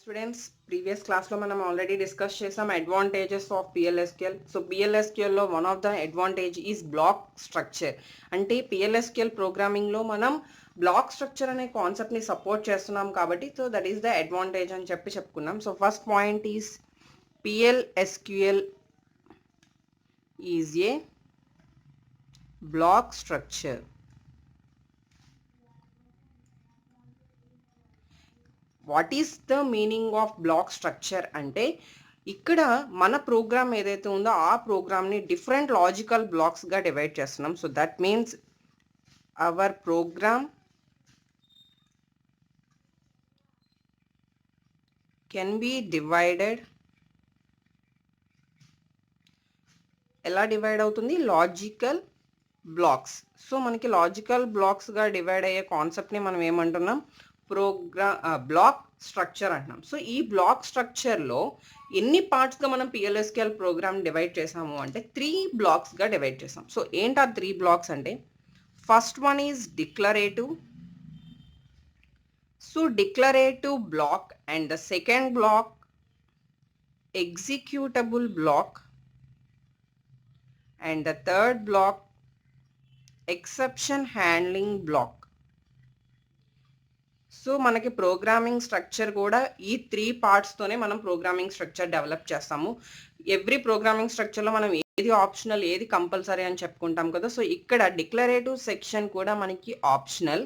Students previous క్లాస్లో మనం already discuss చేసాం అడ్వాంటేజెస్ ఆఫ్ పిఎల్ఎస్క్యూఎల్. సో పిఎల్ఎస్క్యూఎల్లో one of the advantage is block structure. అంటే పిఎల్ఎస్క్యూఎల్ ప్రోగ్రామింగ్లో మనం బ్లాక్ స్ట్రక్చర్ అనే కాన్సెప్ట్ని సపోర్ట్ చేస్తున్నాం కాబట్టి so that is the advantage అని చెప్పుకున్నాం. So first point is PLSQL is a block structure. What is the meaning of block structure అంటే ఇక్కడ మన ప్రోగ్రామ్ ఏదైతే ఉందో ఆ ప్రోగ్రామ్ని డిఫరెంట్ లాజికల్ బ్లాక్స్గా డివైడ్ చేస్తున్నాం. So that means our program can be divided. ఎలా డివైడ్ అవుతుంది? Logical blocks. సో మనకి లాజికల్ బ్లాక్స్గా డివైడ్ అయ్యే కాన్సెప్ట్ని మనం ఏమంటున్నాం? బ్లాక్ స్ట్రక్చర్ అంటున్నాం. సో ఈ బ్లాక్ స్ట్రక్చర్లో ఎన్ని పార్ట్స్గా మనం పిఎల్ఎస్క్యూఎల్ ప్రోగ్రామ్ డివైడ్ చేసాము అంటే 3 బ్లాక్స్గా డివైడ్ చేసాం. సో ఏంటి ఆ 3 బ్లాక్స్ అంటే first one is declarative. So declarative block and the second block executable block and the third block exception handling block. So మనకి ప్రోగ్రామింగ్ స్ట్రక్చర్ కూడా ఈ 3 పార్ట్స్తోనే మనం ప్రోగ్రామింగ్ స్ట్రక్చర్ డెవలప్ చేస్తాము. ఎవ్రీ ప్రోగ్రామింగ్ స్ట్రక్చర్లో మనం ఏది ఆప్షనల్ ఏది కంపల్సరీ అని చెప్పుకుంటాం కదా. సో ఇక్కడ డిక్లరేటివ్ సెక్షన్ కూడా మనకి optional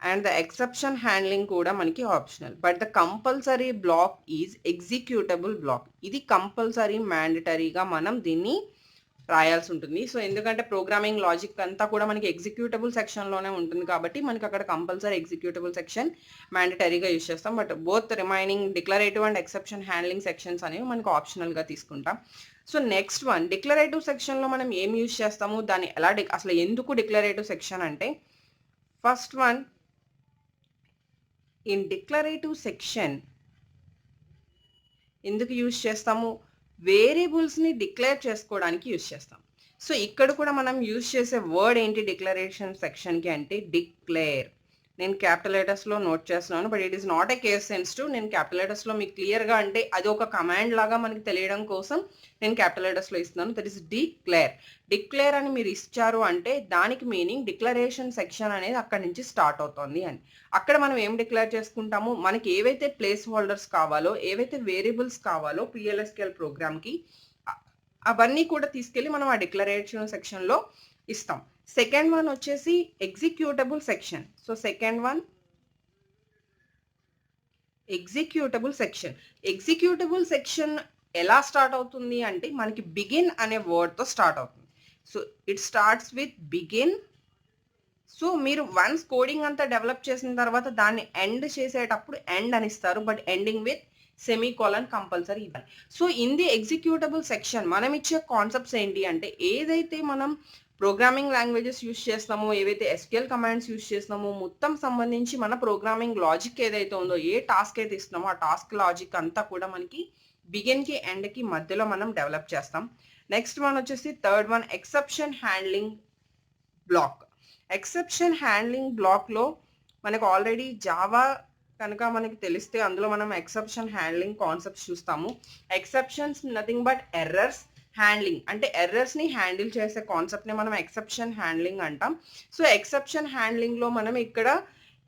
and the exception handling కూడా మనకి optional. But the compulsory block is executable block. ఇది కంపల్సరీ మ్యాండటరీగా మనం దీన్ని రాయాల్సి ఉంటుంది. సో ఎందుకంటే ప్రోగ్రామింగ్ లాజిక్ అంతా కూడా మనకి ఎగ్జిక్యూటబుల్ సెక్షన్లోనే ఉంటుంది కాబట్టి మనకి అక్కడ కంపల్సరీ ఎగ్జిక్యూటబుల్ సెక్షన్ మ్యాండటరీగా యూజ్ చేస్తాం. But both remaining declarative and exception handling sections అనేవి మనకు ఆప్షనల్గా తీసుకుంటాం. సో నెక్స్ట్ వన్ డిక్లరేటివ్ సెక్షన్లో మనం ఏం యూజ్ చేస్తాము, దాన్ని ఎలా అసలు ఎందుకు డిక్లరేటివ్ సెక్షన్ అంటే first one in declarative section ఎందుకు యూజ్ చేస్తాము? వేరియబుల్స్ని డిక్లేర్ చేసుకోవడానికి యూజ్ చేస్తాం. సో ఇక్కడ కూడా మనం యూజ్ చేసే వర్డ్ ఏంటి డిక్లరేషన్ సెక్షన్కి అంటే డిక్లేర్. నేను క్యాపిటల్ లెటర్స్లో నోట్ చేస్తున్నాను, but it is not a case sensitive. నేను క్యాపిటల్ లెటర్స్లో మీకు క్లియర్గా అంటే అది ఒక కమాండ్ లాగా మనకి తెలియడం కోసం నేను క్యాపిటల్ లెటర్స్లో ఇస్తున్నాను. That is declare. డిక్లేర్ అని మీరు ఇచ్చారు అంటే దానికి మీనింగ్ డిక్లరేషన్ సెక్షన్ అనేది అక్కడి నుంచి స్టార్ట్ అవుతుంది అని. అక్కడ మనం ఏం డిక్లేర్ చేసుకుంటాము, మనకి ఏవైతే ప్లేస్ హోల్డర్స్ కావాలో ఏవైతే వేరియబుల్స్ కావాలో పిఎల్ఎస్క్యూఎల్ ప్రోగ్రామ్కి అవన్నీ కూడా తీసుకెళ్ళి మనం ఆ డిక్లరేషన్ సెక్షన్లో ఇస్తాం. సెకండ్ వన్ వచ్చేసి executable section. So second one executable section. Executable section ఎలా స్టార్ట్ అవుతుంది అంటే మనకి బిగిన్ అనే వర్డ్తో స్టార్ట్ అవుతుంది. So it starts with begin. So మీరు వన్స్ కోడింగ్ అంతా డెవలప్ చేసిన తర్వాత దాన్ని ఎండ్ చేసేటప్పుడు ఎండ్ అని ఇస్తారు, but ending with semicolon compulsory ఇవ్వాలి. So in the executable section మనం ఇచ్చే కాన్సెప్ట్స్ ఏంటి అంటే ఏదైతే మనం ప్రోగ్రామింగ్ లాంగ్వేజెస్ యూజ్ చేస్తామో ఏవైతే ఎస్క్యూఎల్ కమాండ్స్ యూజ్ చేస్తున్నామో మొత్తం సంబంధించి మన ప్రోగ్రామింగ్ లాజిక్ ఏదైతే ఉందో ఏ టాస్క్ అయితే ఇస్తున్నామో ఆ టాస్క్ లాజిక్ అంతా కూడా మనకి బిగిన్కి ఎండ్కి మధ్యలో మనం డెవలప్ చేస్తాం. నెక్స్ట్ వన్ వచ్చేసి third one exception handling block. Exception handling బ్లాక్లో మనకు ఆల్రెడీ జావా కనుక మనకి తెలిస్తే అందులో మనం ఎక్సెప్షన్ హ్యాండ్లింగ్ కాన్సెప్ట్స్ చూస్తాము. Exceptions nothing but errors handling, అంటే ఎర్రర్స్ని హ్యాండిల్ చేసే కాన్సెప్ట్ని మనం ఎక్సెప్షన్ హ్యాండ్లింగ్ అంటాం. సో ఎక్సెప్షన్ హ్యాండ్లింగ్లో మనం ఇక్కడ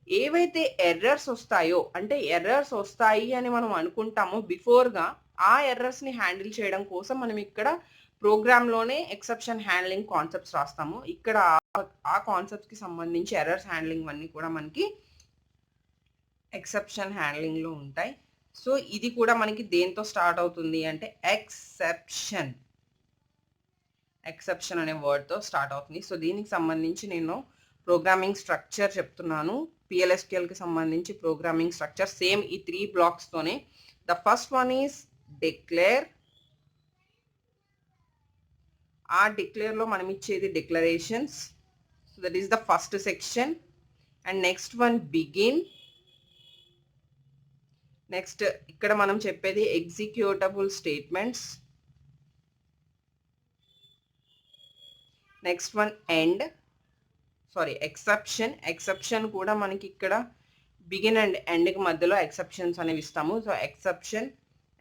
ఏవైతే ఎర్రర్స్ వస్తాయో అంటే ఎర్రర్స్ వస్తాయి అని మనం అనుకుంటామో బిఫోర్గా ఆ ఎర్రర్స్ని హ్యాండిల్ చేయడం కోసం మనం ఇక్కడ ప్రోగ్రామ్లోనే ఎక్సెప్షన్ హ్యాండ్లింగ్ కాన్సెప్ట్స్ రాస్తాము. ఇక్కడ ఆ కాన్సెప్ట్స్కి సంబంధించి ఎర్రర్స్ హ్యాండ్లింగ్ అన్నీ కూడా మనకి ఎక్సెప్షన్ హ్యాండ్లింగ్లో ఉంటాయి. సో ఇది కూడా మనకి దేంతో స్టార్ట్ అవుతుంది అంటే ఎక్సెప్షన్ అనే వర్డ్తో స్టార్ట్ అవుతుంది. సో దీనికి సంబంధించి నేను ప్రోగ్రామింగ్ స్ట్రక్చర్ చెప్తున్నాను. పిఎల్ఎస్క్యూఎల్కి సంబంధించి ప్రోగ్రామింగ్ స్ట్రక్చర్ సేమ్ ఈ 3 బ్లాక్స్తోనే. The first one is declare. ఆ డిక్లేర్లో మనం ఇచ్చేది declarations. So that is the first section. And next one begin. Next ఇక్కడ మనం చెప్పేది executable statements. Next one end exception కూడా మనకి ఇక్కడ బిగిన్ అండ్ ఎండ్కి మధ్యలో ఎక్సెప్షన్స్ అనేవి ఇస్తాము. So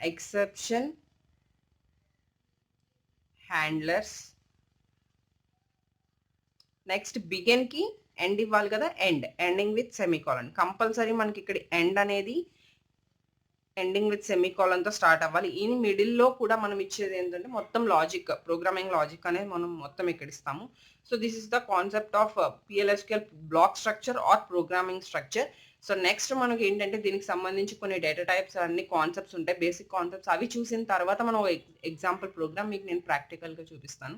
exception handlers. నెక్స్ట్ బిగిన్కి ఎండ్ ఇవ్వాలి కదా, ఎండింగ్ విత్ సెమీకోలన్. కంపల్సరీ మనకి ఇక్కడ ఎండ్ అనేది ఎండింగ్ విత్ సెమీకోలన్తో స్టార్ట్ అవ్వాలి. ఈ మిడిల్లో కూడా మనం ఇచ్చేది ఏంటంటే మొత్తం లాజిక్, ప్రోగ్రామింగ్ లాజిక్ అనేది మనం మొత్తం ఇక్కడ ఇస్తాము. So this is the concept of PLSQL block structure or programming structure. So next మనకి ఏంటంటే దీనికి సంబంధించి కొన్ని డేటా టైప్స్ అన్ని కాన్సెప్ట్స్ ఉంటాయి, బేసిక్ కాన్సెప్ట్స్. అవి చూసిన తర్వాత మనం ఎగ్జాంపుల్ ప్రోగ్రామ్ మీకు నేను ప్రాక్టికల్గా చూపిస్తాను.